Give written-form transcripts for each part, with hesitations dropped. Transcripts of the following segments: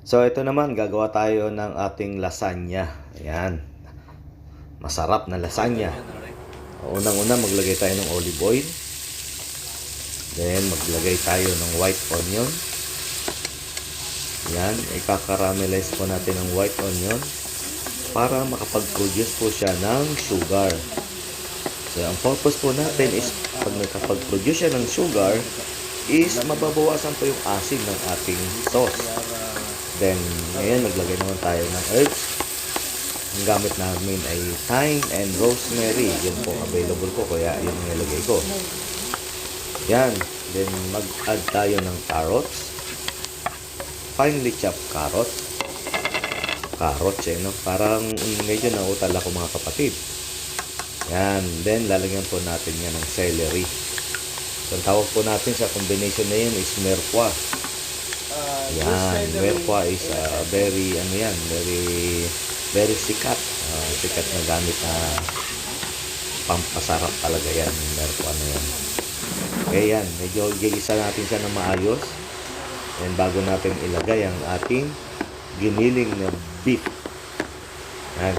So ito naman, gagawa tayo ng ating lasagna. Ayan, masarap na lasagna. Unang-una, maglagay tayo ng olive oil. Then, maglagay tayo ng white onion. Ayan, ikakaramelize po natin ng white onion para makapag-produce po siya ng sugar. So, ang purpose po natin is pag nakapag-produce siya ng sugar, is mababawasan po yung asin ng ating sauce. Then, ngayon, maglagay naman tayo ng herbs. Ang gamit namin ay thyme and rosemary. Yun po, available po, kaya yun ang nilagay ko. Yan. Then, mag-add tayo ng carrots. Finely chopped carrots. Carrots, no? Parang medyo nautal ako, mga kapatid. Yan. Then, lalagyan po natin yan ng celery. So, ang tawag po natin sa combination na yun is merqua. Yan. Merqua is very, very sikat. Sikat na gamit na pampasarap talaga yan. Merqua na yan. Okay, yan. Medyo gigisa natin siya ng maayos. And bago natin ilagay ang ating giniling na beef.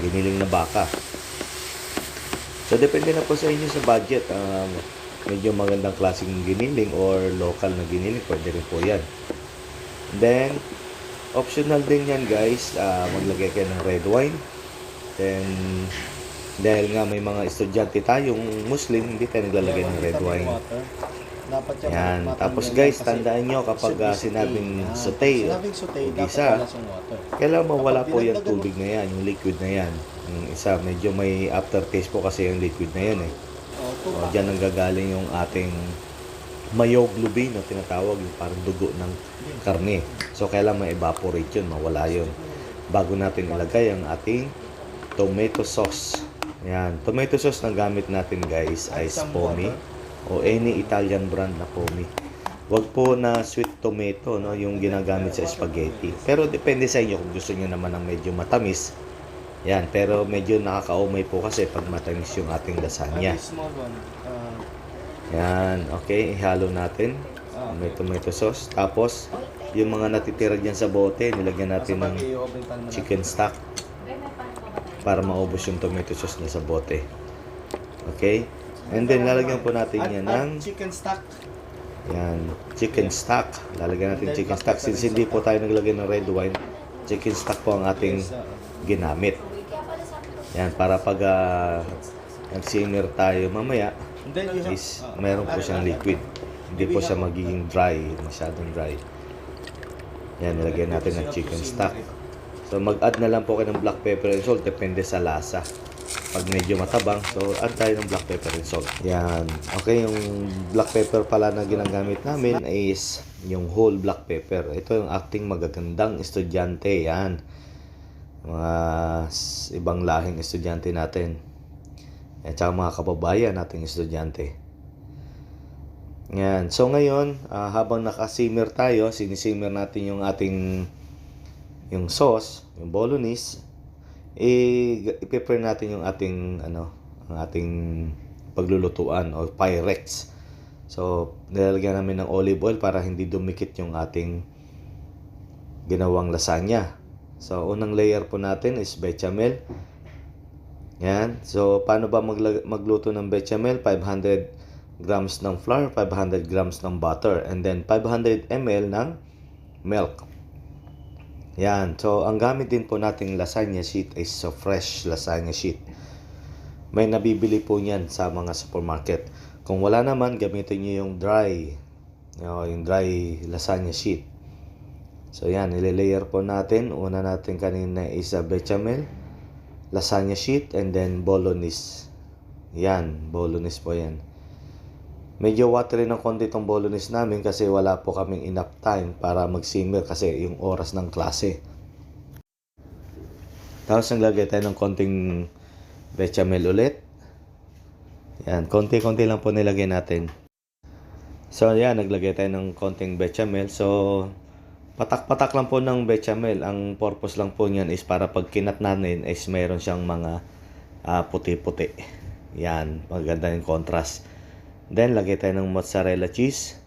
Giniling na baka. So, depende na po sa inyo sa budget. Medyo magandang klaseng giniling or local na giniling, pwede rin po yan. Then, optional din yan guys. Maglagay kayo ng red wine. Then, dahil nga may mga estudyante tayong Muslim, hindi tayo naglalagay ng red wine. Yan. Tapos guys, tandaan nyo kapag sinabing saute, gisa, kailangan mawala po yung tubig na yan, yung liquid na yan. Yung isa, medyo may aftertaste po kasi yung liquid na yan eh. O, dyan ang gagaling yung ating myoglobin na tinatawag, yung parang dugo ng karne. So, kailangan ma-evaporate yun, mawala yun. Bago natin ilagay ang ating tomato sauce. Yan. Tomato sauce na gamit natin guys ay Spomi o any Italian brand na Pomi. Wag po na sweet tomato, no, yung ginagamit sa spaghetti. Pero depende sa inyo kung gusto niyo naman ng medyo matamis. Yan, pero medyo nakakaumay po kasi pag matamis yung ating lasagna. Yan, okay, ihalo natin. May tomato sauce. Tapos, yung mga natitira dyan sa bote, nilagyan natin ng chicken stock para maubos yung tomato sauce na sa bote. Okay? And then, lalagyan po natin yan ng chicken stock. yan, chicken stock. Lalagyan natin chicken stock. Since hindi po tayo naglagay ng red wine, chicken stock po ang ating ginamit. Yan, para pag nag-simmer tayo mamaya, is meron po siyang liquid. Hindi po siya magiging dry, masyadong dry. Yan, nilagyan natin ng chicken stock. So, mag-add na lang po kayo ng black pepper and salt. Depende sa lasa. Pag medyo matabang, so add tayo ng black pepper and salt. Yan. Okay, yung black pepper pala na ginagamit namin is yung whole black pepper. Ito yung acting magagandang estudyante. Yan. Mga ibang lahing estudyante natin. At saka mga kababayan nating estudyante. Yan. So ngayon, habang nakasimmer tayo, sinisimmer natin yung ating yung sauce, yung bolognese, i-prepare natin yung ating ang ating paglulutuan o Pyrex. So, nilalagyan namin ng olive oil para hindi dumikit yung ating ginawang lasagna. So, unang layer po natin is bechamel. Yan. So, paano ba magluto ng bechamel? 500 grams ng flour, 500 grams ng butter, and then 500 ml ng milk. Yan. So, ang gamit din po nating lasagna sheet is so fresh lasagna sheet. May nabibili po niyan sa mga supermarket. Kung wala naman, gamitin niyo yung dry. Yung dry lasagna sheet. So, yan. Nile-layer po natin. Una natin kanina is bechamel, lasagna sheet, and then bolognese. Yan. Bolognese po yan. Medyo watery ng konti itong bolognese namin kasi wala po kaming enough time para mag-simmer kasi yung oras ng klase. Tapos naglagay tayo ng konting bechamel ulit. Yan, konti-konti lang po nilagay natin. So yan, naglagay tayo ng konting bechamel. So patak-patak lang po ng bechamel. Ang purpose lang po niyan is para pag kinat natin is mayroon siyang mga puti-puti. Yan, maganda yung contrast. Then, lagay tayo ng mozzarella cheese.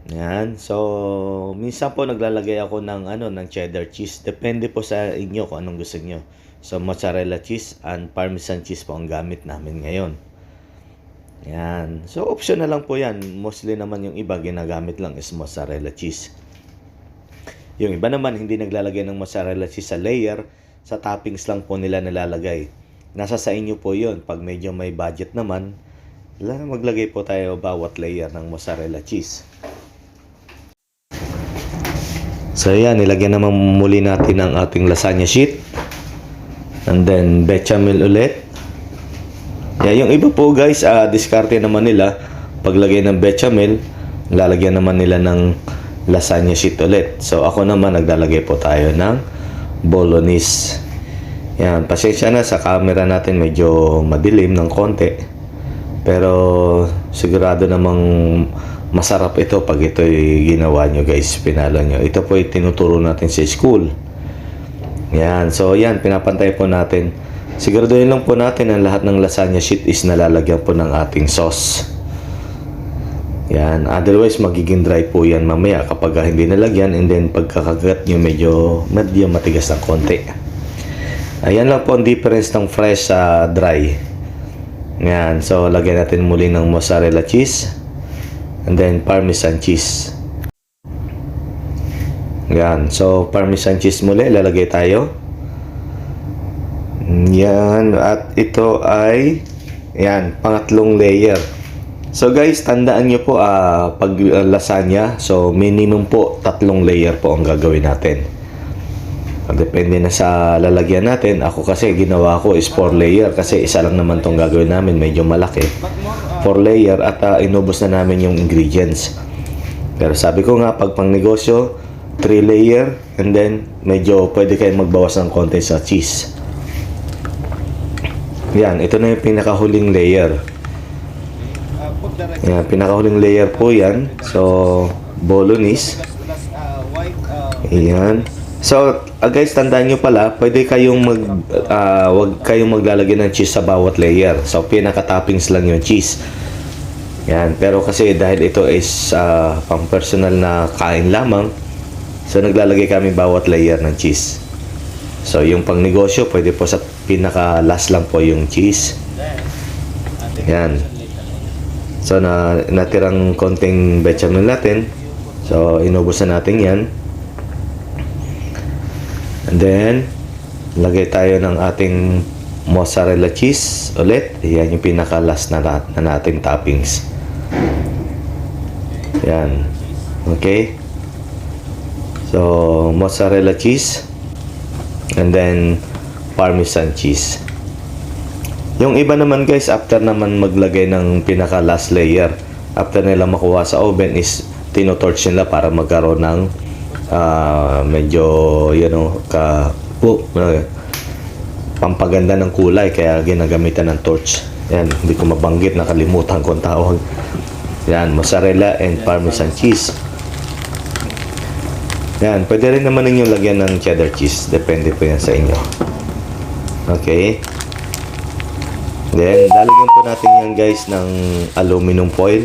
Yan. So, minsan po naglalagay ako ng cheddar cheese. Depende po sa inyo kung anong gusto niyo. So, mozzarella cheese and parmesan cheese po ang gamit namin ngayon. Yan. So, option na lang po yan. Mostly naman yung iba ginagamit lang is mozzarella cheese. Yung iba naman hindi naglalagay ng mozzarella cheese sa layer, sa toppings lang po nila nilalagay. Nasa sa inyo po yun. Pag medyo may budget naman, maglagay po tayo bawat layer ng mozzarella cheese. So yan, nilagyan naman muli natin ang ating lasagna sheet. And then bechamel ulit. Yeah, yung iba po guys, diskarte naman nila. Paglagay ng bechamel, lalagyan naman nila ng lasagna sheet ulit. So ako naman, naglalagay po tayo ng bolognese. Yan, pasensya na sa camera natin, medyo madilim ng konti. Pero sigurado namang masarap ito pag ito ginawa nyo guys, pinalo nyo. Ito po yung tinuturo natin sa school. Yan, so yan, pinapantay po natin. Siguraduhin lang po natin ang lahat ng lasagna sheet is nalalagyan po ng ating sauce. Yan, otherwise magiging dry po yan mamaya kapag hindi nalagyan, and then pagkakagat nyo medyo matigas ng konti. Ayan lang po ang difference ng fresh sa dry. Yan, so lagyan natin muli ng mozzarella cheese. And then parmesan cheese. Yan. So parmesan cheese muli lalagay tayo. Yan. At ito ay yan, pangatlong layer. So guys, tandaan nyo po pag lasagna, so minimum po 3 layer po ang gagawin natin. Depende na sa lalagyan natin. Ako kasi ginawa ko is 4 layer kasi isa lang naman tong gagawin namin, medyo malaki. 4 layer at inubos na namin yung ingredients. Pero sabi ko nga, pag pang negosyo, 3 layer, and then medyo pwede kayong magbawas ng konti sa cheese. Yan, ito na yung pinakahuling layer. Yan, pinakahuling layer po yan. So, bolognese. Yan. So, guys, tandaan nyo pala, pwede kayong wag kayong maglalagay ng cheese sa bawat layer. So, pinaka-toppings lang yung cheese. Yan. Pero kasi dahil ito is pang personal na kain lamang, so naglalagay kami bawat layer ng cheese. So, yung pang negosyo, pwede po sa pinaka-last lang po yung cheese. Yan. So, natirang konting bechamel natin. So, inubusan natin yan. And then, lagay tayo ng ating mozzarella cheese ulit. Yan yung pinaka-last na nating toppings. Yan. Okay? So, mozzarella cheese. And then, parmesan cheese. Yung iba naman guys, after naman maglagay ng pinaka-last layer, after nila makuha sa oven is tinotorch nila para magkaroon ng medyo pampaganda ng kulay, kaya ginagamitan ng torch. Yan, hindi ko mabanggit, nakalimutan ko ang tawag. Yan, mozzarella and parmesan cheese. Yan, pwede rin naman ninyong lagyan ng cheddar cheese, depende po yan sa inyo. Okay, then lalagyan po natin yan guys ng aluminum foil.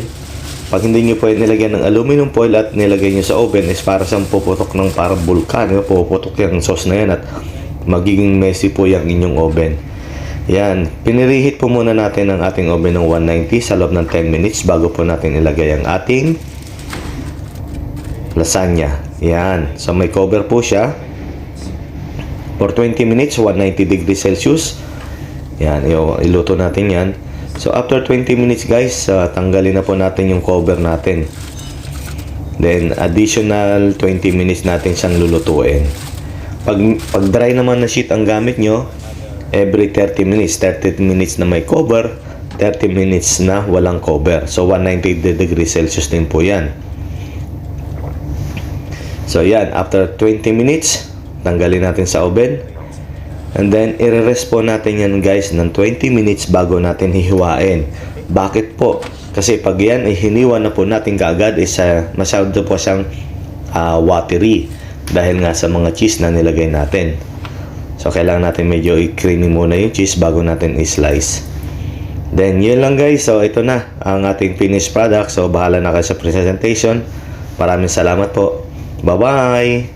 Pag hindi nyo pwede nilagyan ng aluminum foil at nilagay nyo sa oven, is para siyang puputok ng parang bulkan. Puputok yung sauce na yan at magiging messy po yung inyong oven. Yan. Pinirihit po muna natin ang ating oven ng 190 sa loob ng 10 minutes bago po natin ilagay ang ating lasagna. Yan. So may cover po siya for 20 minutes, 190 degrees Celsius. Yan. Iluto natin yan. So, after 20 minutes guys, tanggalin na po natin yung cover natin. Then, additional 20 minutes natin siyang lulutuin. Pag dry naman na sheet ang gamit nyo, every 30 minutes na may cover, 30 minutes na walang cover. So, 190 degrees Celsius din po yan. So, yan. After 20 minutes, tanggalin natin sa oven. And then, i-rest po natin yan guys ng 20 minutes bago natin hihiwain. Bakit po? Kasi pag yan ay hiniwa na po natin kaagad, masyado po siyang watery. Dahil nga sa mga cheese na nilagay natin. So, kailangan natin medyo i-creamy muna yung cheese bago natin i-slice. Then, yun lang guys. So, ito na ang ating finished product. So, bahala na kayo sa presentation. Maraming salamat po. Bye-bye!